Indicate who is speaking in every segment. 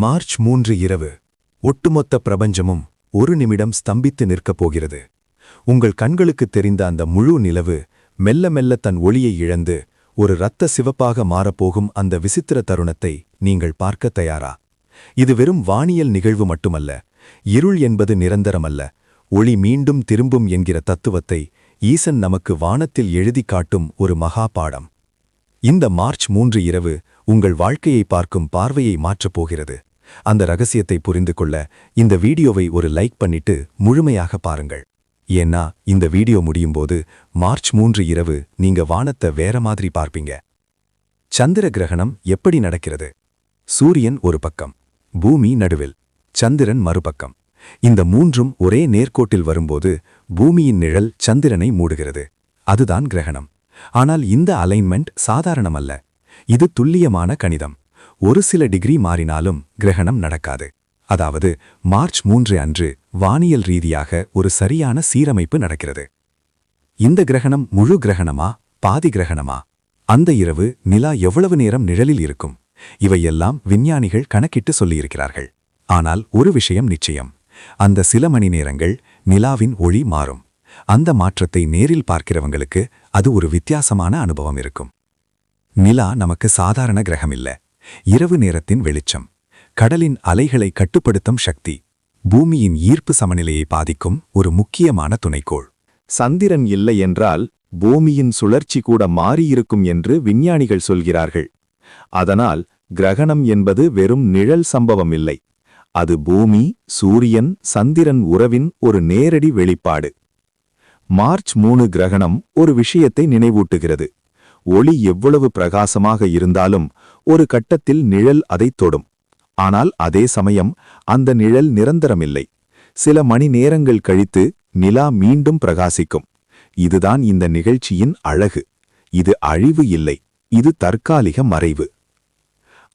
Speaker 1: March 3 இரவு. ஒட்டுமொத்த பிரபஞ்சமும் ஒரு நிமிடம் ஸ்தம்பித்து நிற்கப் போகிறது. உங்கள் கண்களுக்குத் தெரிந்த அந்த முழு நிலவு மெல்ல மெல்ல தன் ஒளியை இழந்து ஒரு இரத்த சிவப்பாக மாறப்போகும் அந்த விசித்திர தருணத்தை நீங்கள் பார்க்க தயாரா? இது வெறும் வானியல் நிகழ்வு மட்டுமல்ல. இருள் என்பது நிரந்தரமல்ல, ஒளி மீண்டும் திரும்பும் என்கிற தத்துவத்தை ஈசன் நமக்கு வானத்தில் எழுதி காட்டும் ஒரு மகா பாடம். இந்த மார்ச் 3 இரவு உங்கள் வாழ்க்கையை பார்க்கும் பார்வையை மாற்றப் போகிறது. அந்த ரகசியத்தை புரிந்து கொள்ள இந்த வீடியோவை ஒரு லைக் பண்ணிட்டு முழுமையாக பாருங்கள். ஏன்னா இந்த வீடியோ முடியும்போது மார்ச் 3 இரவு நீங்க வானத்தை வேற மாதிரி பார்ப்பீங்க. சந்திர கிரகணம் எப்படி நடக்கிறது? சூரியன் ஒரு பக்கம், பூமி நடுவில், சந்திரன் மறுபக்கம். இந்த மூன்றும் ஒரே நேர்கோட்டில் வரும்போது பூமியின் நிழல் சந்திரனை மூடுகிறது. அதுதான் கிரகணம். ஆனால் இந்த அலைன்மெண்ட் சாதாரணமல்ல. இது துல்லியமான கணிதம். ஒரு சில டிகிரி மாறினாலும் கிரகணம் நடக்காது. அதாவது மார்ச் 3 அன்று வானியல் ரீதியாக ஒரு சரியான சீரமைப்பு நடக்கிறது. இந்த கிரகணம் முழு கிரகணமா, பாதி கிரகணமா? அந்த இரவு நிலா எவ்வளவு நேரம் நிழலில் இருக்கும்? இவையெல்லாம் விஞ்ஞானிகள் கணக்கிட்டு சொல்லியிருக்கிறார்கள். ஆனால் ஒரு விஷயம் நிச்சயம், அந்த சில மணி நேரங்கள் நிலாவின் ஒளி மாறும். அந்த மாற்றத்தை நேரில் பார்க்கிறவங்களுக்கு அது ஒரு வித்தியாசமான அனுபவம் இருக்கும். நிலா நமக்கு சாதாரண கிரகம் இல்ல. இரவு நேரத்தின் வெளிச்சம், கடலின் அலைகளை கட்டுப்படுத்தும் சக்தி, பூமியின் ஈர்ப்பு சமநிலையை பாதிக்கும் ஒரு முக்கியமான துணைக்கோள்.
Speaker 2: சந்திரன் இல்லை என்றால் பூமியின் சுழற்சி கூட மாறியிருக்கும் என்று விஞ்ஞானிகள் சொல்கிறார்கள். அதனால் கிரகணம் என்பது வெறும் நிழல் சம்பவம் இல்லை. அது பூமி, சூரியன், சந்திரன் உறவின் ஒரு நேரடி வெளிப்பாடு. மார்ச் 3 கிரகணம் ஒரு விஷயத்தை நினைவூட்டுகிறது. ஒளி எவ்வளவு பிரகாசமாக இருந்தாலும் ஒரு கட்டத்தில் நிழல் அதை தொடும். ஆனால் அதே சமயம் அந்த நிழல் நிரந்தரமில்லை. சில மணி நேரங்கள் கழித்து நிலா மீண்டும் பிரகாசிக்கும். இதுதான் இந்த நிகழ்ச்சியின் அழகு. இது அழிவு இல்லை, இது தற்காலிக மறைவு.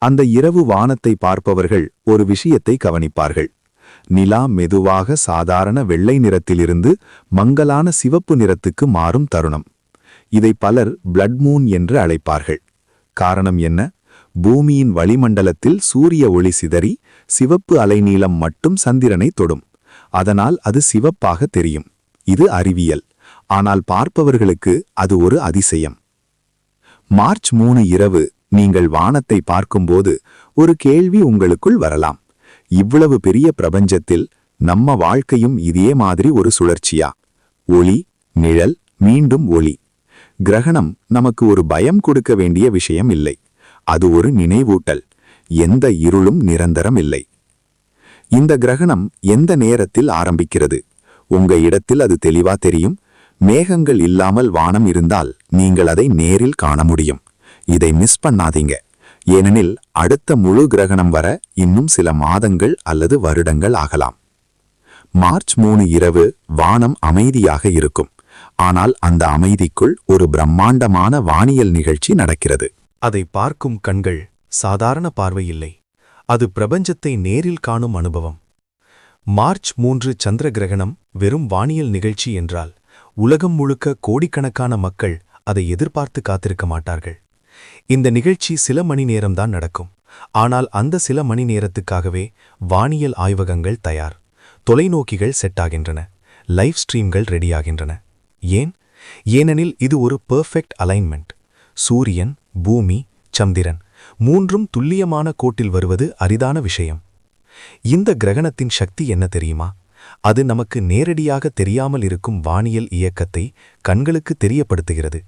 Speaker 2: அந்த இரவு வானத்தை பார்ப்பவர்கள் ஒரு விஷயத்தை கவனிப்பார்கள். நிலா மெதுவாக சாதாரண வெள்ளை நிறத்திலிருந்து மங்கலான சிவப்பு நிறத்துக்கு மாறும் தருணம். இதை பலர் பிளட் மூன் என்று அழைப்பார்கள். காரணம் என்ன? பூமியின் வளிமண்டலத்தில் சூரிய ஒளி சிதறி சிவப்பு அலைநீளம் மட்டும் சந்திரனை தொடும். அதனால் அது சிவப்பாக தெரியும். இது அறிவியல். ஆனால் பார்ப்பவர்களுக்கு அது ஒரு அதிசயம். மார்ச் 3 இரவு நீங்கள் வானத்தை பார்க்கும்போது ஒரு கேள்வி உங்களுக்குள் வரலாம். இவ்வளவு பெரிய பிரபஞ்சத்தில் நம்ம வாழ்க்கையும் இதே மாதிரி ஒரு சுழற்சியா? ஒளி, நிழல், மீண்டும் ஒளி. கிரகணம் நமக்கு ஒரு பயம் கொடுக்க வேண்டிய விஷயம் இல்லை. அது ஒரு நினைவூட்டல். எந்த இருளும் நிரந்தரம் இல்லை. இந்த கிரகணம் எந்த நேரத்தில் ஆரம்பிக்கிறது? உங்க இடத்தில் அது தெளிவா தெரியும். மேகங்கள் இல்லாமல் வானம் இருந்தால் நீங்கள் அதை நேரில் காண முடியும். இதை மிஸ் பண்ணாதீங்க. ஏனெனில் அடுத்த முழு கிரகணம் வர இன்னும் சில மாதங்கள் அல்லது வருடங்கள் ஆகலாம். மார்ச் 3 இரவு வானம் அமைதியாக இருக்கும். ஆனால் அந்த அமைதிக்குள் ஒரு பிரம்மாண்டமான வானியல் நிகழ்ச்சி நடக்கிறது.
Speaker 1: அதை பார்க்கும் கண்கள் சாதாரண பார்வை இல்லை. அது பிரபஞ்சத்தை நேரில் காணும் அனுபவம். மார்ச் 3 சந்திர கிரகணம் வெறும் வானியல் நிகழ்ச்சி என்றால் உலகம் முழுக்க கோடிக்கணக்கான மக்கள் அதை எதிர்பார்த்து காத்திருக்க மாட்டார்கள். இந்த நிகழ்ச்சி சில மணி நேரம்தான் நடக்கும். ஆனால் அந்த சில மணி நேரத்துக்காகவே வானியல் ஆய்வகங்கள் தயார், தொலைநோக்கிகள் செட் ஆகின்றன, லைவ் ஸ்ட்ரீம்கள் ரெடியாகின்றன. ஏன்? ஏனெனில் இது ஒரு பெர்ஃபெக்ட் அலைன்மெண்ட். சூரியன், பூமி, சந்திரன் மூன்றும் துல்லியமான கோட்டில் வருவது அரிதான விஷயம். இந்த கிரகணத்தின் சக்தி என்ன தெரியுமா? அது நமக்கு நேரடியாக தெரியாமல் இருக்கும் வானியல் இயக்கத்தை கண்களுக்கு தெரியப்படுத்துகிறது.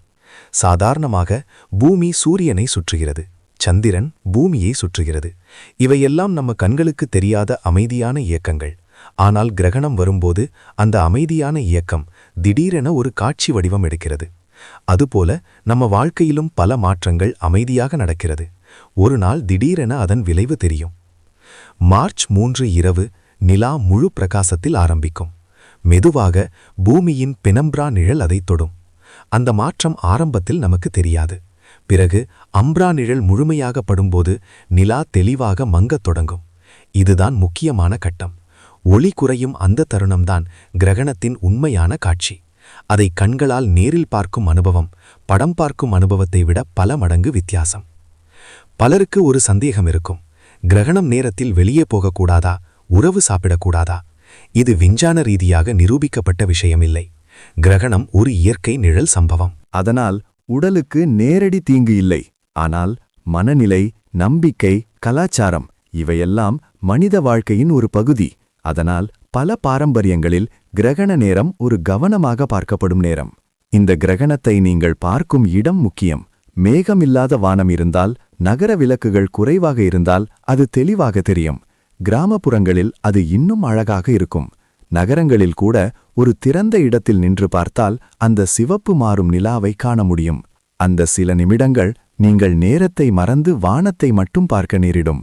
Speaker 1: சாதாரணமாக பூமி சூரியனை சுற்றுகிறது, சந்திரன் பூமியை சுற்றுகிறது. இவையெல்லாம் நம்ம கண்களுக்கு தெரியாத அமைதியான இயக்கங்கள். ஆனால் கிரகணம் வரும்போது அந்த அமைதியான இயக்கம் திடீரென ஒரு காட்சி வடிவம் எடுக்கிறது. அதுபோல நம்ம வாழ்க்கையிலும் பல மாற்றங்கள் அமைதியாக நடக்கிறது. ஒரு நாள் திடீரென அதன் விளைவு தெரியும். மார்ச் 3 இரவு நிலா முழு பிரகாசத்தில் ஆரம்பிக்கும். மெதுவாக பூமியின் பெனம்ப்ரா நிழல் அதை தொடும். அந்த மாற்றம் ஆரம்பத்தில் நமக்கு தெரியாது. பிறகு அம்ப்ரா நிழல் முழுமையாக படும்போது நிலா தெளிவாக மங்கத் தொடங்கும். இதுதான் முக்கியமான கட்டம். ஒளி குறையும் அந்த தருணம்தான் கிரகணத்தின் உண்மையான காட்சி. அதை கண்களால் நேரில் பார்க்கும் அனுபவம் படம் பார்க்கும் அனுபவத்தை விட பல மடங்கு வித்தியாசம். பலருக்கு ஒரு சந்தேகம் இருக்கும்.
Speaker 3: கிரகணம் நேரத்தில் வெளியே போகக்கூடாதா, உணவு சாப்பிடக்கூடாதா? இது விஞ்ஞான ரீதியாக நிரூபிக்கப்பட்ட விஷயமில்லை. கிரகணம் ஒரு இயற்கை நிழல் சம்பவம்.
Speaker 2: அதனால் உடலுக்கு நேரடி தீங்கு இல்லை. ஆனால் மனநிலை, நம்பிக்கை, கலாச்சாரம் இவையெல்லாம் மனித வாழ்க்கையின் ஒரு பகுதி. அதனால் பல பாரம்பரியங்களில் கிரகண நேரம் ஒரு கவனமாக பார்க்கப்படும் நேரம். இந்த கிரகணத்தை நீங்கள் பார்க்கும் இடம் முக்கியம். மேகமில்லாத வானம் இருந்தால், நகர விளக்குகள் குறைவாக இருந்தால் அது தெளிவாக தெரியும். கிராமப்புறங்களில் அது இன்னும் அழகாக இருக்கும். நகரங்களில் கூட ஒரு திறந்த இடத்தில் நின்று பார்த்தால் அந்த சிவப்பு மாறும் நிலாவை காண முடியும். அந்த சில நிமிடங்கள் நீங்கள் நேரத்தை மறந்து வானத்தை மட்டும் பார்க்க நேரிடும்.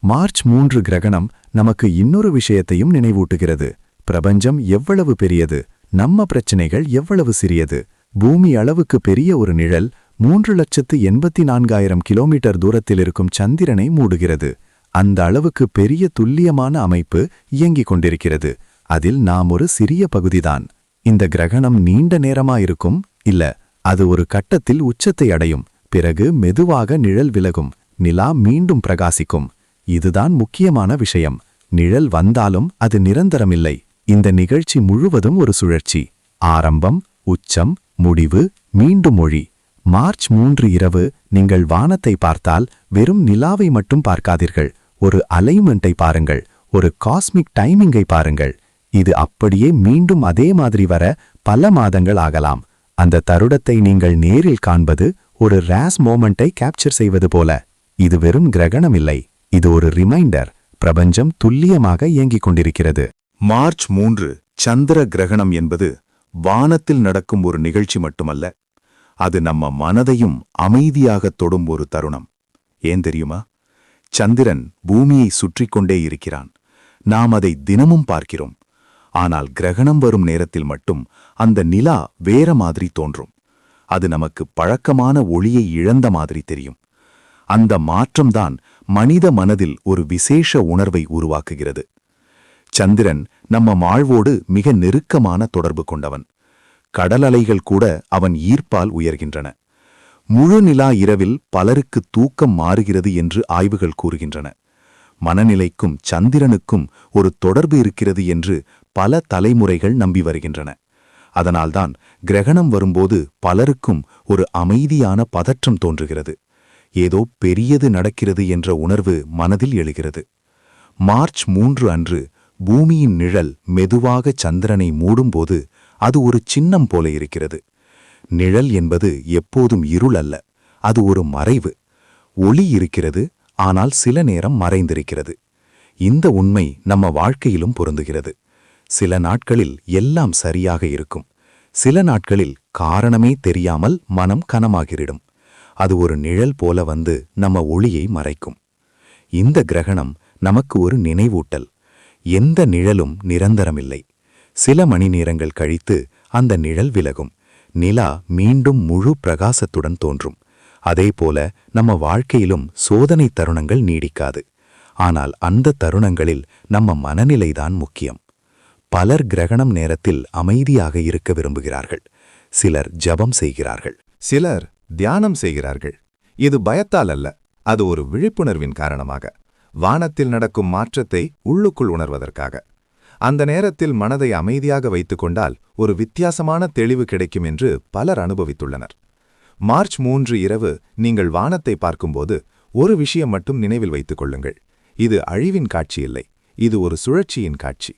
Speaker 2: மார்ச் 3 கிரகணம் நமக்கு இன்னொரு விஷயத்தையும் நினைவூட்டுகிறது. பிரபஞ்சம் எவ்வளவு பெரியது, நம்ம பிரச்சனைகள் எவ்வளவு சிறியது. பூமி அளவுக்கு பெரிய ஒரு நிழல் 3,84,000 கிலோமீட்டர் தூரத்தில் இருக்கும் சந்திரனை மூடுகிறது. அந்த அளவுக்கு பெரிய துல்லியமான அமைப்பு இயங்கிக் கொண்டிருக்கிறது. அதில் நாம் ஒரு சிறிய பகுதிதான். இந்த கிரகணம் நீண்ட நேரமாயிருக்கும் இல்ல, அது ஒரு கட்டத்தில் உச்சத்தை அடையும். பிறகு மெதுவாக நிழல் விலகும், நிலா மீண்டும் பிரகாசிக்கும். இதுதான் முக்கியமான விஷயம். நிழல் வந்தாலும் அது நிரந்தரமில்லை. இந்த நிகழ்ச்சி முழுவதும் ஒரு சுழற்சி. ஆரம்பம், உச்சம், முடிவு, மீண்டும் ஒளி. மார்ச் 3 இரவு நீங்கள் வானத்தை பார்த்தால் வெறும் நிலாவை மட்டும் பார்க்காதீர்கள். ஒரு அலைன்மெண்ட்டை பாருங்கள், ஒரு காஸ்மிக் டைமிங்கை பாருங்கள். இது அப்படியே மீண்டும் அதே மாதிரி வர பல மாதங்கள் ஆகலாம். அந்த தருணத்தை நீங்கள் நேரில் காண்பது ஒரு ரேஸ் மோமெண்ட்டை கேப்சர் செய்வது போல. இது வெறும் கிரகணம் இல்லை, இது ஒரு ரிமைண்டர். பிரபஞ்சம் துல்லியமாக இயங்கிக் கொண்டிருக்கிறது.
Speaker 1: மார்ச் 3 சந்திர கிரகணம் என்பது வானத்தில் நடக்கும் ஒரு நிகழ்ச்சி மட்டுமல்ல, அது நம்ம மனதையும் அமைதியாக தொடும் ஒரு தருணம். ஏன் தெரியுமா? சந்திரன் பூமியை சுற்றிக் கொண்டே இருக்கிறான். நாம் அதை தினமும் பார்க்கிறோம். ஆனால் கிரகணம் வரும் நேரத்தில் மட்டும் அந்த நிலா வேற மாதிரி தோன்றும். அது நமக்கு பழக்கமான ஒளியை இழந்த மாதிரி தெரியும். அந்த மாற்றம்தான் மனித மனதில் ஒரு விசேஷ உணர்வை உருவாக்குகிறது. சந்திரன் நம்ம வாழ்வோடு மிக நெருக்கமான தொடர்பு கொண்டவன். கடல் அலைகள் கூட அவன் ஈர்ப்பால் உயர்கின்றன. முழு நிலா இரவில் பலருக்கு தூக்கம் மாறுகிறது என்று ஆய்வுகள் கூறுகின்றன. மனநிலைக்கும் சந்திரனுக்கும் ஒரு தொடர்பு இருக்கிறது என்று பல தலைமுறைகள் நம்பி வருகின்றன. அதனால்தான் கிரகணம் வரும்போது பலருக்கும் ஒரு அமைதியான பதற்றம் தோன்றுகிறது. ஏதோ பெரியது நடக்கிறது என்ற உணர்வு மனதில் எழுகிறது. மார்ச் 3 அன்று பூமியின் நிழல் மெதுவாக சந்திரனை மூடும்போது அது ஒரு சின்னம் போல இருக்கிறது. நிழல் என்பது எப்போதும் இருள் அல்ல, அது ஒரு மறைவு. ஒளி இருக்கிறது, ஆனால் சில நேரம் மறைந்திருக்கிறது. இந்த உண்மை நம்ம வாழ்க்கையிலும் பொருந்துகிறது. சில நாட்களில் எல்லாம் சரியாக இருக்கும். சில நாட்களில் காரணமே தெரியாமல் மனம் கனமாகிவிடும். அது ஒரு நிழல் போல வந்து நம்ம ஒளியை மறைக்கும். இந்த கிரகணம் நமக்கு ஒரு நினைவூட்டல். எந்த நிழலும் நிரந்தரமில்லை. சில மணி நேரங்கள் கழித்து அந்த நிழல் விலகும். நிலா மீண்டும் முழு பிரகாசத்துடன் தோன்றும். அதேபோல நம்ம வாழ்க்கையிலும் சோதனை தருணங்கள் நீடிக்காது. ஆனால் அந்த தருணங்களில் நம்ம மனநிலைதான் முக்கியம். பலர் கிரகணம் நேரத்தில் அமைதியாக இருக்க விரும்புகிறார்கள். சிலர் ஜபம் செய்கிறார்கள்,
Speaker 2: சிலர் தியானம் செய்கிறார்கள். இது பயத்தால் அல்ல, அது ஒரு விழிப்புணர்வின் காரணமாக, வானத்தில் நடக்கும் மாற்றத்தை உள்ளுக்குள் உணர்வதற்காக. அந்த நேரத்தில் மனதை அமைதியாக வைத்துக் கொண்டால் ஒரு வித்தியாசமான தெளிவு கிடைக்கும் என்று பலர் அனுபவித்துள்ளனர். மார்ச் 3 இரவு நீங்கள் வானத்தை பார்க்கும்போது ஒரு விஷயம் மட்டும் நினைவில் வைத்துக் கொள்ளுங்கள். இது அழிவின் காட்சி இல்லை, இது ஒரு சுழற்சியின் காட்சி.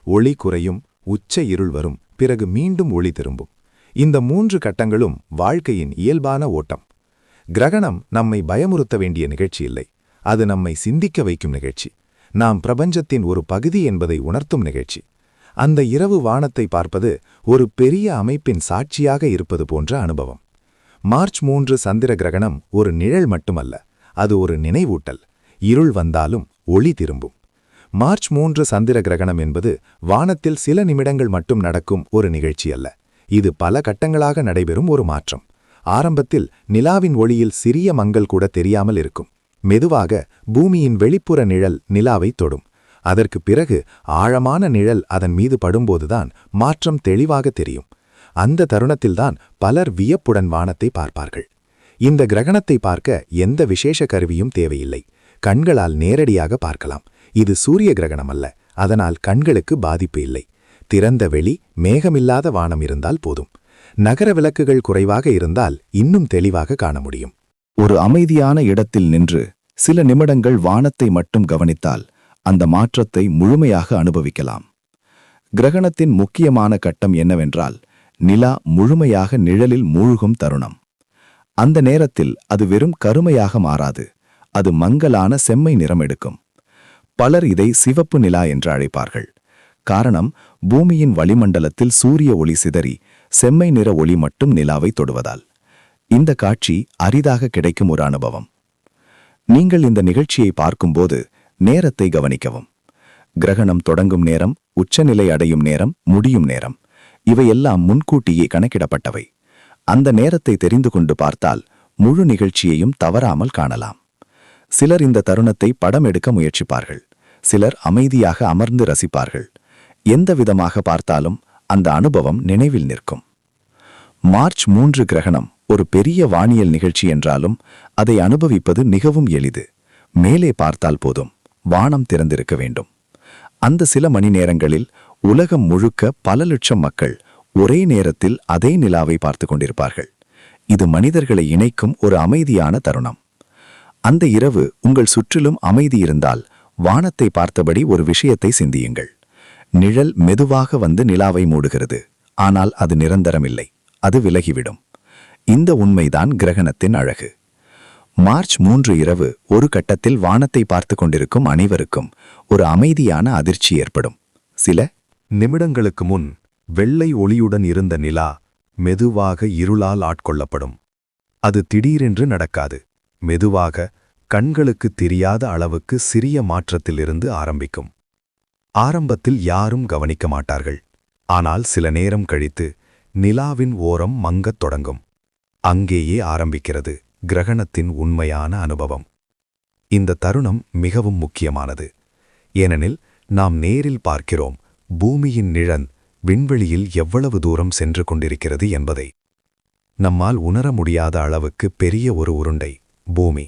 Speaker 2: ஒளி குறையும், உச்ச இருள் வரும், பிறகு மீண்டும் ஒளி திரும்பும். இந்த 3 கட்டங்களும் வாழ்க்கையின் இயல்பான ஓட்டம். கிரகணம் நம்மை பயமுறுத்த வேண்டிய நிகழ்ச்சி இல்லை, அது நம்மை சிந்திக்க வைக்கும் நிகழ்ச்சி. நாம் பிரபஞ்சத்தின் ஒரு பகுதி என்பதை உணர்த்தும் நிகழ்ச்சி. அந்த இரவு வானத்தை பார்ப்பது ஒரு பெரிய அமைப்பின் சாட்சியாக இருப்பது போன்ற அனுபவம். மார்ச் 3 சந்திர கிரகணம் ஒரு நிழல் மட்டுமல்ல, அது ஒரு நினைவூட்டல். இருள் வந்தாலும் ஒளி திரும்பும். மார்ச் 3 சந்திர கிரகணம் என்பது வானத்தில் சில நிமிடங்கள் மட்டும் நடக்கும் ஒரு நிகழ்ச்சி அல்ல. இது பல கட்டங்களாக நடைபெறும் ஒரு மாற்றம். ஆரம்பத்தில் நிலாவின் ஒளியில் சிறிய மங்கல் கூட தெரியாமல் இருக்கும். மெதுவாக பூமியின் வெளிப்புற நிழல் நிலாவை தொடும். அதற்கு பிறகு ஆழமான நிழல் அதன் மீது படும்போதுதான் மாற்றம் தெளிவாக தெரியும். அந்த தருணத்தில்தான் பலர் வியப்புடன் வானத்தை பார்ப்பார்கள். இந்த கிரகணத்தை பார்க்க எந்த விசேஷ கருவியும் தேவையில்லை.
Speaker 3: கண்களால் நேரடியாக பார்க்கலாம். இது சூரிய கிரகணம் அல்ல, அதனால் கண்களுக்கு பாதிப்பு இல்லை. திறந்த வெளி, மேகமில்லாத வானம் இருந்தால் போதும். நகர விளக்குகள் குறைவாக இருந்தால் இன்னும் தெளிவாக காண முடியும்.
Speaker 2: ஒரு அமைதியான இடத்தில் நின்று சில நிமிடங்கள் வானத்தை மட்டும் கவனித்தால் அந்த மாற்றத்தை முழுமையாக அனுபவிக்கலாம். கிரகணத்தின் முக்கியமான கட்டம் என்னவென்றால், நிலா முழுமையாக நிழலில் மூழ்கும் தருணம். அந்த நேரத்தில் அது வெறும் கருமையாக மாறாது, அது மங்கலான செம்மை நிறம் எடுக்கும். பலர் இதை சிவப்பு நிலா என்று அழைப்பார்கள். காரணம், பூமியின் வளிமண்டலத்தில் சூரிய ஒளி சிதறி செம்மை நிற ஒளி மட்டும் நிலாவை தொடுவதால். இந்த காட்சி அரிதாக கிடைக்கும் ஒரு அனுபவம். நீங்கள் இந்த நிகழ்ச்சியை பார்க்கும்போது நேரத்தை கவனிக்கவும். கிரகணம் தொடங்கும் நேரம், உச்சநிலை அடையும் நேரம், முடியும் நேரம், இவையெல்லாம் முன்கூட்டியே கணக்கிடப்பட்டவை. அந்த நேரத்தை தெரிந்து கொண்டு பார்த்தால் முழு நிகழ்ச்சியையும் தவறாமல் காணலாம். சிலர் இந்த தருணத்தை படம் எடுக்க முயற்சிப்பார்கள், சிலர் அமைதியாக அமர்ந்து ரசிப்பார்கள். எந்த விதமாக பார்த்தாலும் அந்த அனுபவம் நினைவில் நிற்கும். மார்ச் 3 கிரகணம் ஒரு பெரிய வானியல் நிகழ்ச்சி என்றாலும் அதை அனுபவிப்பது மிகவும் எளிது. மேலே பார்த்தால் போதும், வானம் திறந்திருக்க வேண்டும். அந்த சில மணி நேரங்களில் உலகம் முழுக்க பல லட்சம் மக்கள் ஒரே நேரத்தில் அதே நிலாவை பார்த்து கொண்டிருப்பார்கள். இது மனிதர்களை இணைக்கும் ஒரு அமைதியான தருணம். அந்த இரவு உங்கள் சுற்றிலும் அமைதி இருந்தால் வானத்தை பார்த்தபடி ஒரு விஷயத்தை சிந்தியுங்கள். நிழல் மெதுவாக வந்து நிலாவை மூடுகிறது, ஆனால் அது நிரந்தரமில்லை, அது விலகிவிடும். இந்த உண்மைதான் கிரகணத்தின் அழகு. மார்ச் 3 இரவு ஒரு கட்டத்தில் வானத்தை பார்த்து கொண்டிருக்கும் அனைவருக்கும் ஒரு அமைதியான அதிர்ச்சி ஏற்படும். சில
Speaker 1: நிமிடங்களுக்கு முன் வெள்ளை ஒளியுடன் இருந்த நிலா மெதுவாக இருளால் ஆட்கொள்ளப்படும். அது திடீரென்று நடக்காது. மெதுவாக, கண்களுக்கு தெரியாத அளவுக்கு சிறிய மாற்றத்திலிருந்து ஆரம்பிக்கும். ஆரம்பத்தில் யாரும் கவனிக்க மாட்டார்கள். ஆனால் சில நேரம் கழித்து நிலாவின் ஓரம் மங்கத் தொடங்கும். அங்கேயே ஆரம்பிக்கிறது கிரகணத்தின் உண்மையான அனுபவம். இந்த தருணம் மிகவும் முக்கியமானது. ஏனெனில் நாம் நேரில் பார்க்கிறோம் பூமியின் நிழல் விண்வெளியில் எவ்வளவு தூரம் சென்று கொண்டிருக்கிறது என்பதை. நம்மால் உணர முடியாத அளவுக்கு பெரிய ஒரு உருண்டை பூமி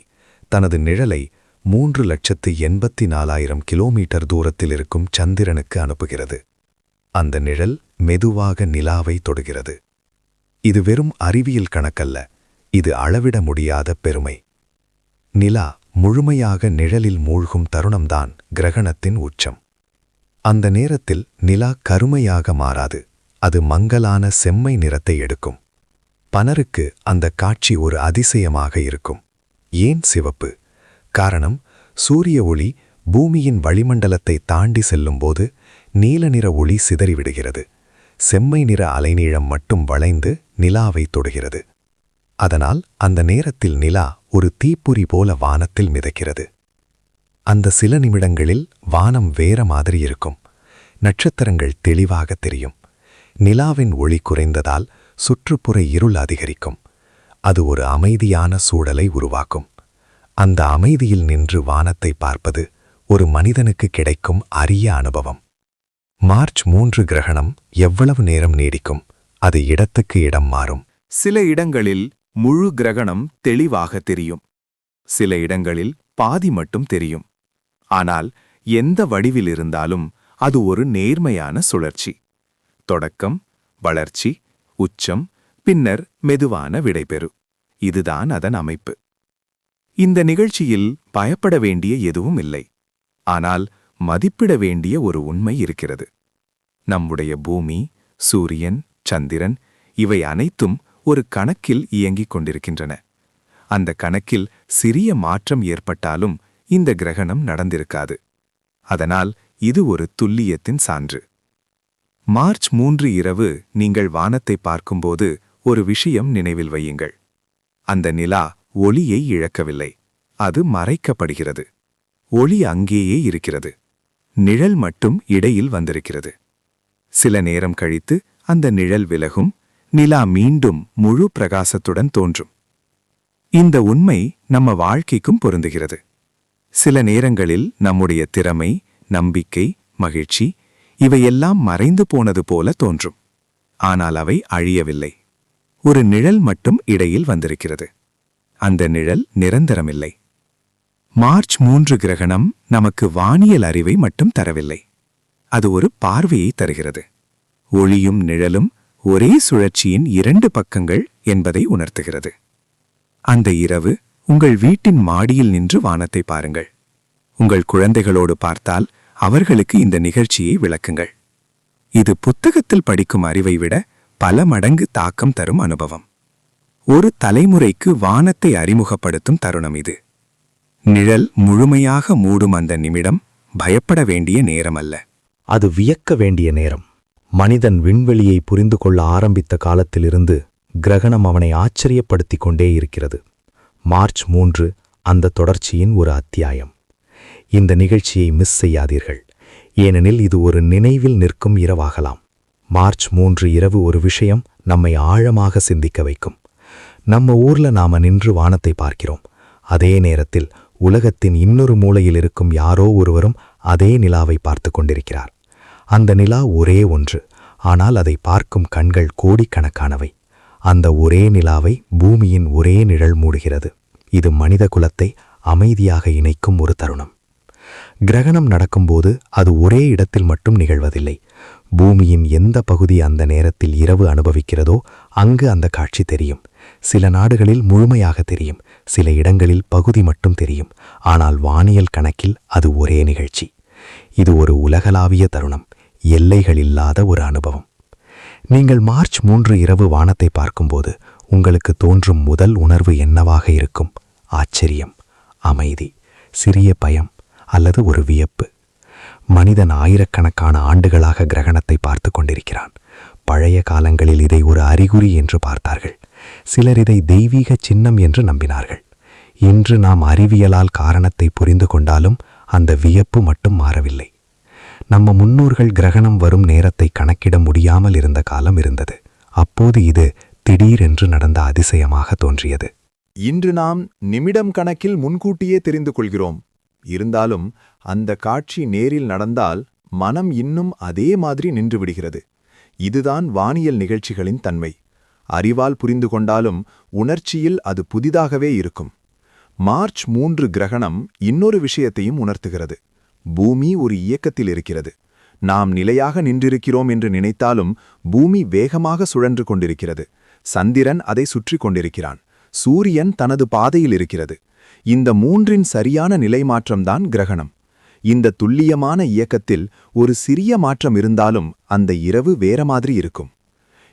Speaker 1: தனது நிழலை 3,84,000 கிலோமீட்டர் தூரத்தில் இருக்கும் சந்திரனுக்கு அனுப்புகிறது. அந்த நிழல் மெதுவாக நிலாவை தொடுகிறது. இது வெறும் அறிவியல் கணக்கல்ல, இது அளவிட முடியாத பெருமை. நிலா முழுமையாக நிழலில் மூழ்கும் தருணம்தான் கிரகணத்தின் உச்சம். அந்த நேரத்தில் நிலா கருமையாக மாறாது, அது மங்கலான செம்மை நிறத்தை எடுக்கும். பலருக்கு அந்த காட்சி ஒரு அதிசயமாக இருக்கும். ஏன் சிவப்பு? காரணம், சூரிய ஒளி பூமியின் வளிமண்டலத்தை தாண்டி செல்லும்போது நீல நிற ஒளி சிதறிவிடுகிறது. செம்மை நிற அலைநீளம் மட்டும் வளைந்து நிலாவை தொடுகிறது. அதனால் அந்த நேரத்தில் நிலா ஒரு தீப்பொறி போல வானத்தில் மிதக்கிறது. அந்த சில நிமிடங்களில் வானம் வேற மாதிரி இருக்கும். நட்சத்திரங்கள் தெளிவாக தெரியும். நிலாவின் ஒளி குறைந்ததால் சுற்றுப்புற இருள் அதிகரிக்கும். அது ஒரு அமைதியான சூழலை உருவாக்கும். அந்த அமைதியில் நின்று வானத்தை பார்ப்பது ஒரு மனிதனுக்கு கிடைக்கும் அரிய அனுபவம். மார்ச் 3 கிரகணம் எவ்வளவு நேரம் நீடிக்கும்? அது இடத்துக்கு இடம் மாறும்.
Speaker 2: சில இடங்களில் முழு கிரகணம் தெளிவாக தெரியும், சில இடங்களில் பாதி மட்டும் தெரியும். ஆனால் எந்த வடிவில் இருந்தாலும் அது ஒரு நேர்மையான சுழற்சி. தொடக்கம், வளர்ச்சி, உச்சம், பின்னர் மெதுவான விடைபெறு. இதுதான் அதன் அமைப்பு. இந்த நிகழ்ச்சியில் பயப்பட வேண்டிய எதுவும் இல்லை. ஆனால் மதிப்பிட வேண்டிய ஒரு உண்மை இருக்கிறது. நம்முடைய பூமி, சூரியன், சந்திரன் இவை அனைத்தும் ஒரு கணக்கில் இயங்கிக் கொண்டிருக்கின்றன. அந்த கணக்கில் சிறிய மாற்றம் ஏற்பட்டாலும் இந்த கிரகணம் நடந்திருக்காது. அதனால் இது ஒரு துல்லியத்தின் சான்று. மார்ச் 3 இரவு நீங்கள் வானத்தை பார்க்கும்போது ஒரு விஷயம் நினைவில் வையுங்கள். அந்த நிலா ஒளியை இழக்கவில்லை, அது மறைக்கப்படுகிறது. ஒளி அங்கேயே இருக்கிறது, நிழல் மட்டும் இடையில் வந்திருக்கிறது. சில நேரம் கழித்து அந்த நிழல் விலகும், நிலா மீண்டும் முழு பிரகாசத்துடன் தோன்றும். இந்த உண்மை நம்ம வாழ்க்கைக்கும் பொருந்துகிறது. சில நேரங்களில் நம்முடைய திறமை, நம்பிக்கை, மகிழ்ச்சி இவையெல்லாம் மறைந்து போனது போல தோன்றும். ஆனால் அவை அழியவில்லை. ஒரு நிழல் மட்டும் இடையில் வந்திருக்கிறது. அந்த நிழல் நிரந்தரமில்லை. மார்ச் 3 கிரகணம் நமக்கு வானியல் அறிவை மட்டும் தரவில்லை. அது ஒரு பார்வையை தருகிறது. ஒளியும் நிழலும் ஒரே சுழற்சியின் 2 பக்கங்கள் என்பதை உணர்த்துகிறது. அந்த இரவு உங்கள் வீட்டின் மாடியில் நின்று வானத்தை பாருங்கள். உங்கள் குழந்தைகளோடு பார்த்தால் அவர்களுக்கு இந்த நிகழ்ச்சியை விளக்குங்கள். இது புத்தகத்தில் படிக்கும் அறிவை விட பல மடங்கு தாக்கம் தரும் அனுபவம். ஒரு தலைமுறைக்கு வானத்தை அறிமுகப்படுத்தும் தருணம் இது. நிழல் முழுமையாக மூடும் அந்த நிமிடம் பயப்பட வேண்டிய நேரமல்ல,
Speaker 3: அது வியக்க வேண்டிய நேரம். மனிதன் விண்வெளியை புரிந்து கொள்ள ஆரம்பித்த காலத்திலிருந்து கிரகணம் அவனை ஆச்சரியப்படுத்திக் கொண்டே இருக்கிறது. மார்ச் 3 அந்த தொடர்ச்சியின் ஒரு அத்தியாயம். இந்த நிகழ்ச்சியை மிஸ் செய்யாதீர்கள், ஏனெனில் இது ஒரு நினைவில் நிற்கும் இரவாகலாம். மார்ச் 3 இரவு ஒரு விஷயம் நம்மை ஆழமாக சிந்திக்க வைக்கும். நம்ம ஊர்ல நாம நின்று வானத்தை பார்க்கிறோம். அதே நேரத்தில் உலகத்தின் இன்னொரு மூலையில் இருக்கும் யாரோ ஒருவரும் அதே நிலாவை பார்த்து கொண்டிருக்கிறார். அந்த நிலா ஒரே ஒன்று, ஆனால் அதை பார்க்கும் கண்கள் கோடிக்கணக்கானவை. அந்த ஒரே நிலாவை பூமியின் ஒரே நிழல் மூடுகிறது. இது மனித குலத்தை அமைதியாக இணைக்கும் ஒரு தருணம். கிரகணம் நடக்கும்போது அது ஒரே இடத்தில் மட்டும் நிகழ்வதில்லை. பூமியின் எந்த பகுதி அந்த நேரத்தில் இரவு அனுபவிக்கிறதோ அங்கு அந்த காட்சி தெரியும். சில நாடுகளில் முழுமையாக தெரியும், சில இடங்களில் பகுதி மட்டும் தெரியும். ஆனால் வானியல் கணக்கில் அது ஒரே நிகழ்ச்சி. இது ஒரு உலகளாவிய தருணம், எல்லைகளில்லாத ஒரு அனுபவம். நீங்கள் மார்ச் 3 இரவு வானத்தை பார்க்கும்போது உங்களுக்கு தோன்றும் முதல் உணர்வு என்னவாக இருக்கும்? ஆச்சரியம், அமைதி, சிறிய பயம் அல்லது ஒரு வியப்பு? மனிதன் ஆயிரக்கணக்கான ஆண்டுகளாக கிரகணத்தை பார்த்து கொண்டிருக்கிறான். பழைய காலங்களில் இதை ஒரு அறிகுறி என்று பார்த்தார்கள். சிலர் இதை தெய்வீக சின்னம் என்று நம்பினார்கள். இன்று நாம் அறிவியலால் காரணத்தை புரிந்து கொண்டாலும் அந்த வியப்பு மட்டும் மாறவில்லை. நம்ம முன்னோர்கள் கிரகணம் வரும் நேரத்தை கணக்கிட முடியாமல் இருந்த காலம் இருந்தது. அப்போது இது திடீரென்று நடந்த அதிசயமாக தோன்றியது.
Speaker 1: இன்று நாம் நிமிடம் கணக்கில் முன்கூட்டியே தெரிந்து கொள்கிறோம். இருந்தாலும் அந்த காட்சி நேரில் நடந்தால் மனம் இன்னும் அதே மாதிரி நின்று விடுகிறது. இதுதான் வானியல் நிகழ்ச்சிகளின் தன்மை. அறிவால் புரிந்து கொண்டாலும் உணர்ச்சியில் அது புதிதாகவே இருக்கும். மார்ச் 3 கிரகணம் இன்னொரு விஷயத்தையும் உணர்த்துகிறது. பூமி ஒரு இயக்கத்தில் இருக்கிறது. நாம் நிலையாக நின்றிருக்கிறோம் என்று நினைத்தாலும் பூமி வேகமாக சுழன்று கொண்டிருக்கிறது. சந்திரன் அதை சுற்றி கொண்டிருக்கிறான். சூரியன் தனது பாதையில் இருக்கிறது. இந்த மூன்றின் சரியான நிலைமாற்றம்தான் கிரகணம். இந்த துல்லியமான இயக்கத்தில் ஒரு சிறிய மாற்றம் இருந்தாலும் அந்த இரவு வேற மாதிரி இருக்கும்.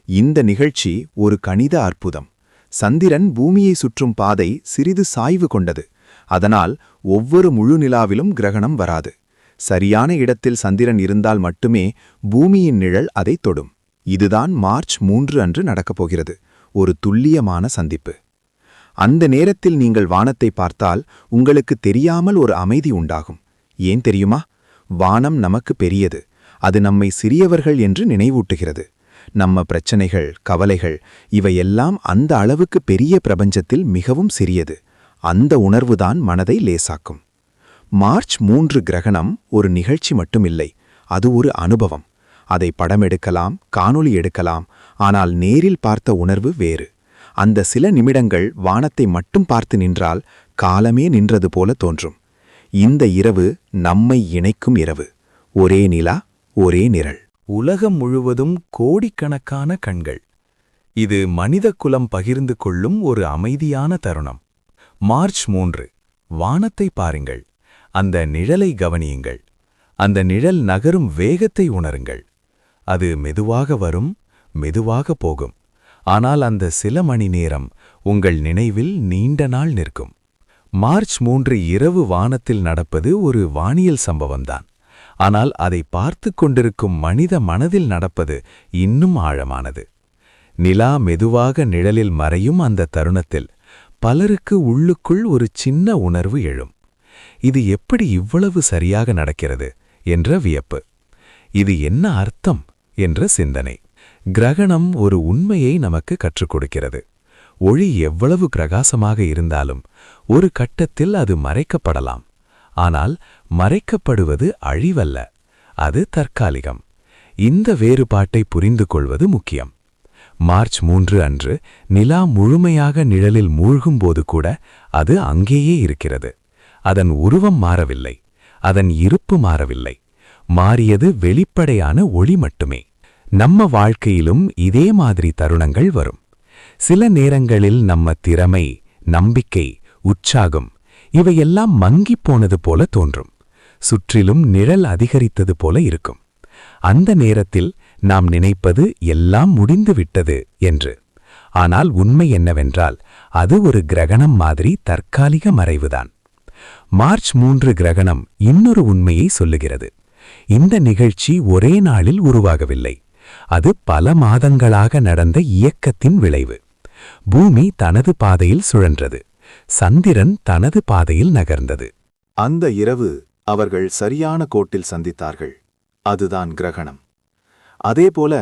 Speaker 1: இந்த நிகழ்ச்சி ஒரு கணித அற்புதம். சந்திரன் பூமியை சுற்றும் பாதை சிறிது சாய்வு கொண்டது. அதனால் ஒவ்வொரு முழு நிலாவிலும் கிரகணம் வராது. சரியான இடத்தில் சந்திரன் இருந்தால் மட்டுமே பூமியின் நிழல் அதை தொடும். இதுதான் மார்ச் 3 அன்று நடக்கப் போகிறது. ஒரு துல்லியமான சந்திப்பு. அந்த நேரத்தில் நீங்கள் வானத்தை பார்த்தால் உங்களுக்கு தெரியாமல் ஒரு அமைதி உண்டாகும். ஏன் தெரியுமா? வானம் நமக்கு பெரியது. அது நம்மை சிறியவர்கள் என்று நினைவூட்டுகிறது. நம்ம பிரச்சனைகள், கவலைகள் இவையெல்லாம் அந்த அளவுக்கு பெரிய பிரபஞ்சத்தில் மிகவும் சிறியது. அந்த உணர்வுதான் மனதை லேசாக்கும். மார்ச் 3 கிரகணம் ஒரு நிகழ்ச்சி மட்டுமில்லை, அது ஒரு அனுபவம். அதை படமெடுக்கலாம், காணொளி எடுக்கலாம், ஆனால் நேரில் பார்த்த உணர்வு வேறு. அந்த சில நிமிடங்கள் வானத்தை மட்டும் பார்த்து நின்றால் காலமே நின்றது போல தோன்றும். இந்த இரவு நம்மை இணைக்கும் இரவு. ஒரே நிலா, ஒரே நிழல்.
Speaker 2: உலகம் முழுவதும் கோடிக்கணக்கான கண்கள். இது மனித குலம் பகிர்ந்து கொள்ளும் ஒரு அமைதியான தருணம். மார்ச் 3 வானத்தை பாருங்கள். அந்த நிழலை கவனியுங்கள். அந்த நிழல் நகரும் வேகத்தை உணருங்கள். அது மெதுவாக வரும், மெதுவாக போகும். ஆனால் அந்த சில மணி நேரம் உங்கள் நினைவில் நீண்ட நாள் நிற்கும். மார்ச் 3 இரவு வானத்தில் நடப்பது ஒரு வானியல் சம்பவம்தான். ஆனால் அதை பார்த்து கொண்டிருக்கும் மனித மனதில் நடப்பது இன்னும் ஆழமானது. நிலா மெதுவாக நிழலில் மறையும் அந்த தருணத்தில் பலருக்கு உள்ளுக்குள் ஒரு சின்ன உணர்வு எழும். இது எப்படி இவ்வளவு சரியாக நடக்கிறது என்ற வியப்பு. இது என்ன அர்த்தம் என்ற சிந்தனை. கிரகணம் ஒரு உண்மையை நமக்கு கற்றுக் கொடுக்கிறது. ஒளி எவ்வளவு பிரகாசமாக இருந்தாலும் ஒரு கட்டத்தில் அது மறைக்கப்படலாம். ஆனால் மறைக்கப்படுவது அழிவல்ல, அது தற்காலிகம். இந்த வேறுபாட்டை புரிந்து கொள்வது முக்கியம். மார்ச் 3 அன்று நிலா முழுமையாக நிழலில் மூழ்கும்போது கூட அது அங்கேயே இருக்கிறது.
Speaker 4: அதன் உருவம் மாறவில்லை, அதன் இருப்பு மாறவில்லை. மாறியது வெளிப்படையான ஒளி மட்டுமே. நம்ம வாழ்க்கையிலும் இதே மாதிரி தருணங்கள் வரும். சில நேரங்களில் நம்ம திறமை, நம்பிக்கை, உற்சாகம் இவையெல்லாம் மங்கிப் போனது போல தோன்றும். சுற்றிலும் நிழல் அதிகரித்தது போல இருக்கும். அந்த நேரத்தில் நாம் நினைப்பது எல்லாம் முடிந்து விட்டது என்று. ஆனால் உண்மை என்னவென்றால் அது ஒரு கிரகணம் மாதிரி தற்காலிக மறைவுதான். மார்ச் 3 கிரகணம் இன்னொரு உண்மையை சொல்லுகிறது. இந்த நிகழ்ச்சி ஒரே நாளில் உருவாகவில்லை. அது பல மாதங்களாக நடந்த இயக்கத்தின் விளைவு. பூமி தனது பாதையில் சுழன்றது, சந்திரன் தனது பாதையில் நகர்ந்தது.
Speaker 2: அந்த இரவு அவர்கள் சரியான கோட்டில் சந்தித்தார்கள். அதுதான் கிரகணம். அதேபோல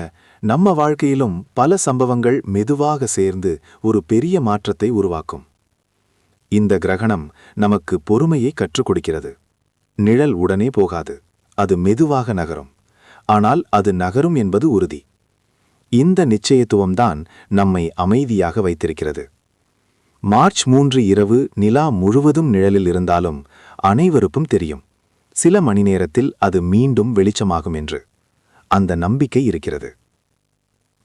Speaker 2: நம்ம வாழ்க்கையிலும் பல சம்பவங்கள் மெதுவாக சேர்ந்து ஒரு பெரிய மாற்றத்தை உருவாக்கும். இந்த கிரகணம் நமக்கு பொறுமையை கற்றுக் கொடுக்கிறது. நிழல் உடனே போகாது, அது மெதுவாக நகரும். ஆனால் அது நகரும் என்பது உறுதி. இந்த நிச்சயத்துவம்தான் நம்மை அமைதியாக வைத்திருக்கிறது. மார்ச் 3 இரவு நிலா முழுவதும் நிழலில் இருந்தாலும் அனைவருக்கும் தெரியும், சில மணி நேரத்தில் அது மீண்டும் வெளிச்சமாகும் என்று. அந்த நம்பிக்கை இருக்கிறது.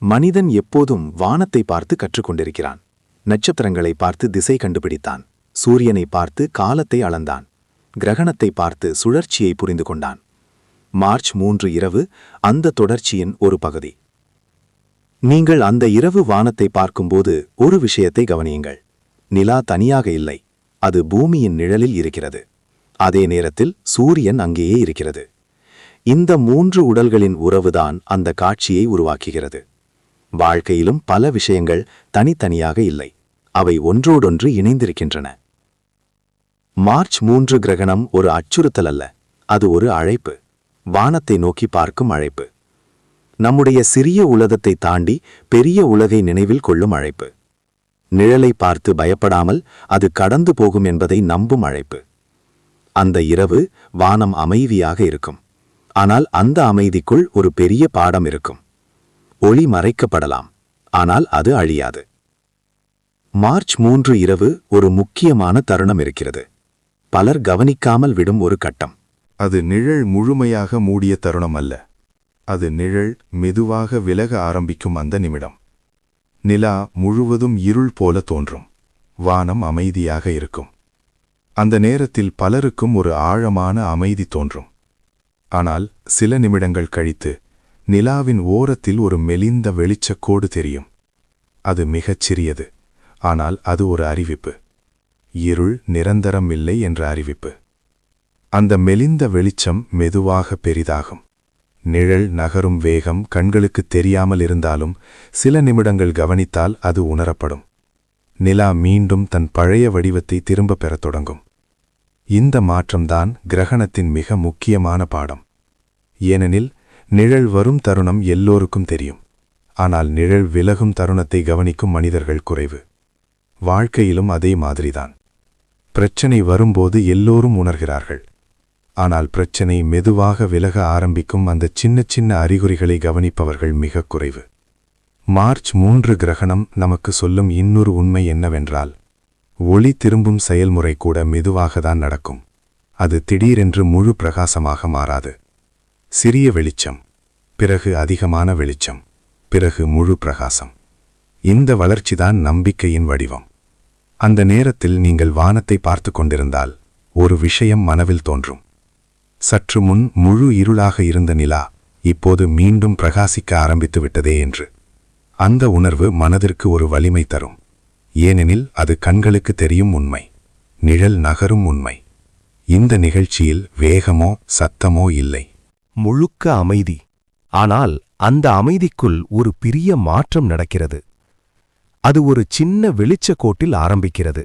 Speaker 2: மனிதன் எப்போதும் வானத்தை பார்த்து கற்றுக்கொண்டிருக்கிறான். நட்சத்திரங்களை பார்த்து திசை கண்டுபிடித்தான். சூரியனை பார்த்து காலத்தை அளந்தான். கிரகணத்தை பார்த்து சுழற்சியை புரிந்து கொண்டான். மார்ச் 3 இரவு அந்த தொடர்ச்சியின் ஒரு பகுதி. நீங்கள் அந்த இரவு வானத்தை பார்க்கும்போது ஒரு விஷயத்தை கவனியுங்கள். நிலா தனியாக இல்லை, அது பூமியின் நிழலில் இருக்கிறது. அதே நேரத்தில் சூரியன் அங்கேயே இருக்கிறது. இந்த 3 உடல்களின் உறவுதான் அந்த காட்சியை உருவாக்குகிறது. வாழ்க்கையிலும் பல விஷயங்கள் தனித்தனியாக இல்லை, அவை ஒன்றோடொன்று இணைந்திருக்கின்றன. மார்ச் 3 கிரகணம் ஒரு அச்சுறுத்தல் அல்ல, அது ஒரு அழைப்பு. வானத்தை நோக்கி பார்க்கும் அழைப்பு. நம்முடைய சிறிய உலகத்தை தாண்டி பெரிய உலகை நினைவில் கொள்ளும் அழைப்பு. நிழலை பார்த்து பயப்படாமல் அது கடந்து போகும் என்பதை நம்பும் அழைப்பு. அந்த இரவு வானம் அமைதியாக இருக்கும். ஆனால் அந்த அமைதிக்குள் ஒரு பெரிய பாடம் இருக்கும். ஒளி மறைக்கப்படலாம், ஆனால் அது அழியாது. மார்ச் 3 இரவு ஒரு முக்கியமான தருணம் இருக்கிறது. பலர் கவனிக்காமல் விடும் ஒரு கட்டம்.
Speaker 1: அது நிழல் முழுமையாக மூடிய தருணம் அல்ல. அது நிழல் மெதுவாக விலக ஆரம்பிக்கும் அந்த நிமிடம். நிலா முழுவதும் இருள் போல தோன்றும். வானம் அமைதியாக இருக்கும். அந்த நேரத்தில் பலருக்கும் ஒரு ஆழமான அமைதி தோன்றும். ஆனால் சில நிமிடங்கள் கழித்து நிலாவின் ஓரத்தில் ஒரு மெலிந்த வெளிச்சக்கோடு தெரியும். அது மிகச் சிறியது, ஆனால் அது ஒரு அறிவிப்பு. இருள் நிரந்தரம் இல்லை என்ற அறிவிப்பு. அந்த மெலிந்த வெளிச்சம் மெதுவாக பெரிதாகும். நிழல் நகரும் வேகம் கண்களுக்கு தெரியாமல் இருந்தாலும் சில நிமிடங்கள் கவனித்தால் அது உணரப்படும். நிலா மீண்டும் தன் பழைய வடிவத்தை திரும்பப் பெறத் தொடங்கும். இந்த மாற்றம்தான் கிரகணத்தின் மிக முக்கியமான பாடம். ஏனெனில் நிழல் வரும் தருணம் எல்லோருக்கும் தெரியும். ஆனால் நிழல் விலகும் தருணத்தை கவனிக்கும் மனிதர்கள் குறைவு. வாழ்க்கையிலும் அதே மாதிரிதான். பிரச்சனை வரும்போது எல்லோரும் உணர்கிறார்கள். ஆனால் பிரச்சனை மெதுவாக விலக ஆரம்பிக்கும் அந்த சின்ன சின்ன அறிகுறிகளை கவனிப்பவர்கள் மிக குறைவு. மார்ச் 3 கிரகணம் நமக்கு சொல்லும் இன்னொரு உண்மை என்னவென்றால், ஒளி திரும்பும் செயல்முறை கூட மெதுவாகத்தான் நடக்கும். அது திடீரென்று முழு பிரகாசமாக மாறாது. சிறிய வெளிச்சம், பிறகு அதிகமான வெளிச்சம், பிறகு முழு பிரகாசம். இந்த வளர்ச்சிதான் நம்பிக்கையின் வடிவம். அந்த நேரத்தில் நீங்கள் வானத்தை பார்த்து கொண்டிருந்தால் ஒரு விஷயம் மனவில் தோன்றும். சற்று முன் முழு இருளாக இருந்த நிலா இப்போது மீண்டும் பிரகாசிக்க ஆரம்பித்து விட்டதே என்று. அந்த உணர்வு மனதிற்கு ஒரு வலிமை தரும். ஏனெனில் அது கண்களுக்கு தெரியும் உண்மை. நிழல் நகரும் உண்மை. இந்த நிகழ்ச்சியில் வேகமோ சத்தமோ இல்லை.
Speaker 4: முழுக்க அமைதி. ஆனால் அந்த அமைதிக்குள் ஒரு பெரிய மாற்றம் நடக்கிறது. அது ஒரு சின்ன வெளிச்சக் கோட்டில் ஆரம்பிக்கிறது.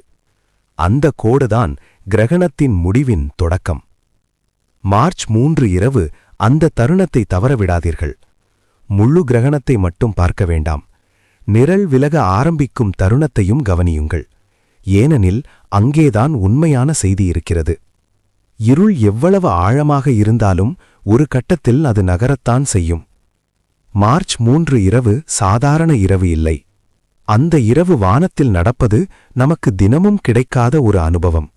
Speaker 4: அந்த கோடுதான் கிரகணத்தின் முடிவின் தொடக்கம். மார்ச் 3 இரவு அந்த தருணத்தை தவறவிடாதீர்கள். முழு கிரகணத்தை மட்டும் பார்க்க வேண்டாம். நிழல் விலக ஆரம்பிக்கும் தருணத்தையும் கவனியுங்கள். ஏனெனில் அங்கேதான் உண்மையான செய்தி இருக்கிறது. இருள் எவ்வளவு ஆழமாக இருந்தாலும் ஒரு கட்டத்தில் அது நகரத்தான் செய்யும். மார்ச் 3 இரவு சாதாரண இரவு இல்லை. அந்த இரவு வானத்தில் நடப்பது நமக்கு தினமும் கிடைக்காத ஒரு அனுபவம்.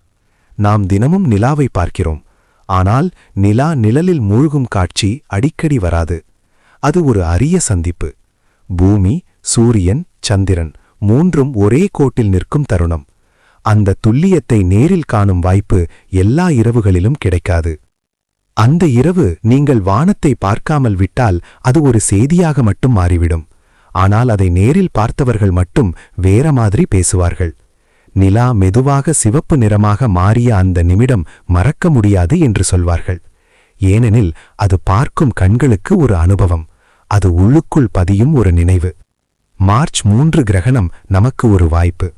Speaker 3: நாம் தினமும் நிலாவை பார்க்கிறோம். ஆனால் நிலா நிழலில் மூழ்கும் காட்சி அடிக்கடி வராது. அது ஒரு அரிய சந்திப்பு. பூமி, சூரியன், சந்திரன் மூன்றும் ஒரே கோட்டில் நிற்கும் தருணம். அந்த துல்லியத்தை நேரில் காணும் வாய்ப்பு எல்லா இரவுகளிலும் கிடைக்காது. அந்த இரவு நீங்கள் வானத்தை பார்க்காமல் விட்டால் அது ஒரு செய்தியாக மட்டும் மாறிவிடும். ஆனால் அதை நேரில் பார்த்தவர்கள் மட்டும் வேற மாதிரி பேசுவார்கள். நிலா மெதுவாக சிவப்பு நிறமாக மாறிய அந்த நிமிடம் மறக்க முடியாது என்று சொல்வார்கள். ஏனெனில் அது பார்க்கும் கண்களுக்கு ஒரு அனுபவம். அது உள்ளுக்குள் பதியும் ஒரு நினைவு. மார்ச் 3 கிரகணம் நமக்கு ஒரு வாய்ப்பு.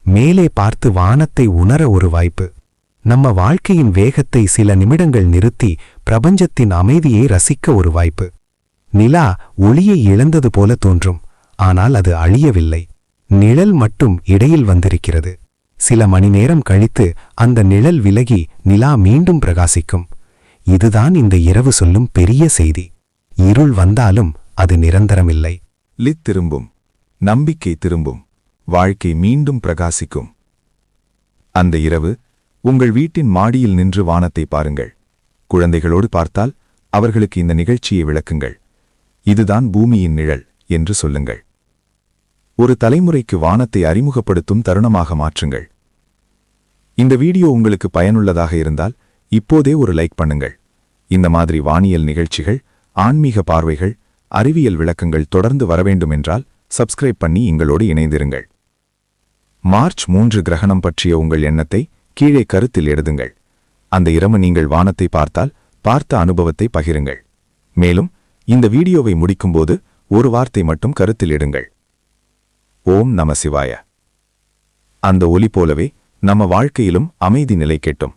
Speaker 3: மேலே பார்த்து வானத்தை உணர ஒரு வாய்ப்பு. நம்ம வாழ்க்கையின் வேகத்தை சில நிமிடங்கள் நிறுத்தி பிரபஞ்சத்தின் அமைதியை ரசிக்க ஒரு வாய்ப்பு. நிலா ஒளியை இழந்தது போல தோன்றும். ஆனால் அது அழியவில்லை. நிழல் மட்டும் இடையில் வந்திருக்கிறது. சில மணி நேரம் கழித்து அந்த நிழல் விலகி நிலா மீண்டும் பிரகாசிக்கும். இதுதான் இந்த இரவு சொல்லும் பெரிய செய்தி. இருள் வந்தாலும் அது நிரந்தரமில்லை.
Speaker 2: லித் திரும்பும். நம்பிக்கை திரும்பும். வாழ்க்கை மீண்டும் பிரகாசிக்கும். அந்த இரவு உங்கள் வீட்டின் மாடியில் நின்று வானத்தை பாருங்கள். குழந்தைகளோடு பார்த்தால் அவர்களுக்கு இந்த நிகழ்ச்சியை விளக்குங்கள். இதுதான் பூமியின் நிழல் என்று சொல்லுங்கள். ஒரு தலைமுறைக்கு வானத்தை அறிமுகப்படுத்தும் தருணமாக மாற்றுங்கள். இந்த வீடியோ உங்களுக்கு பயனுள்ளதாக இருந்தால் இப்போதே ஒரு லைக் பண்ணுங்கள். இந்த மாதிரி வானியல் நிகழ்ச்சிகள், ஆன்மீக பார்வைகள், அறிவியல் விளக்கங்கள் தொடர்ந்து வரவேண்டும் என்றால் சப்ஸ்கிரைப் பண்ணி எங்களோடு இணைந்திருங்கள். மார்ச் 3 கிரகணம் பற்றிய உங்கள் எண்ணத்தை கீழே கருத்தில் எழுதுங்கள். அந்த இரவு நீங்கள் வானத்தை பார்த்தால் பார்த்த அனுபவத்தை பகிருங்கள். மேலும் இந்த வீடியோவை முடிக்கும்போது ஒரு வார்த்தை மட்டும் கருத்தில் இடுங்கள். ஓம் நம சிவாய. அந்த ஒலி போலவே நம்ம வாழ்க்கையிலும் அமைதி நிலைக்கட்டும்.